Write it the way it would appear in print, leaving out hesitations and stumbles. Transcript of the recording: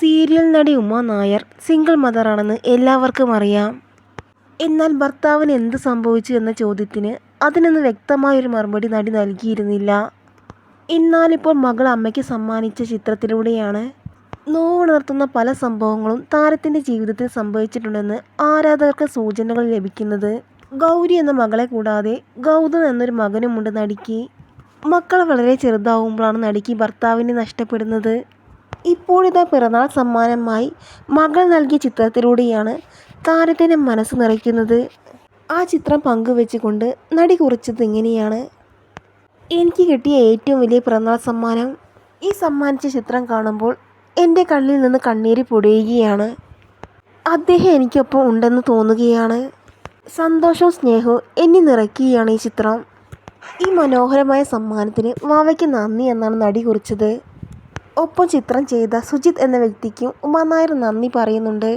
Serial നടി Uma Nair single മദറാണെന്ന് എല്ലാവർക്കും അറിയാം. എന്നാൽ ഭർത്താവിന് എന്ത് സംഭവിച്ചു എന്ന ചോദ്യത്തിന് അതിനൊന്ന് വ്യക്തമായൊരു മറുപടി നടി നൽകിയിരുന്നില്ല. എന്നാലിപ്പോൾ മകൾ അമ്മയ്ക്ക് സമ്മാനിച്ച ചിത്രത്തിലൂടെയാണ് നോവുണർത്തുന്ന പല സംഭവങ്ങളും താരത്തിൻ്റെ ജീവിതത്തിൽ സംഭവിച്ചിട്ടുണ്ടെന്ന് ആരാധകർക്ക് സൂചനകൾ ലഭിക്കുന്നത്. ഗൗരി എന്ന മകളെ കൂടാതെ ഗൗതം എന്നൊരു മകനുമുണ്ട് നടിക്ക്. മക്കൾ വളരെ ചെറുതാവുമ്പോഴാണ് നടിക്ക് ഭർത്താവിനെ നഷ്ടപ്പെടുന്നത്. ഇപ്പോഴിതാ പിറന്നാൾ സമ്മാനമായി മകൾ നൽകിയ ചിത്രത്തിലൂടെയാണ് താരത്തിൻ്റെ മനസ്സ് നിറയ്ക്കുന്നത്. ആ ചിത്രം പങ്കുവെച്ചുകൊണ്ട് നടി കുറിച്ചത് ഇങ്ങനെയാണ്: എനിക്ക് കിട്ടിയ ഏറ്റവും വലിയ പിറന്നാൾ സമ്മാനം. ഈ സമ്മാനിച്ച ചിത്രം കാണുമ്പോൾ എൻ്റെ കണ്ണിൽ നിന്ന് കണ്ണീര് പൊടിയുകയാണ്. അദ്ദേഹം എനിക്കൊപ്പം ഉണ്ടെന്ന് തോന്നുകയാണ്. സന്തോഷവും സ്നേഹവും എന്നെ നിറയ്ക്കുകയാണ് ഈ ചിത്രം. ഈ മനോഹരമായ സമ്മാനത്തിന് വാവയ്ക്ക് നന്ദി എന്നാണ് നടി കുറിച്ചത്. ഒപ്പം ചിത്രം ചെയ്ത സുജിത് എന്ന വ്യക്തിക്കും ഉമ നായർ നന്ദി പറയുന്നുണ്ട്.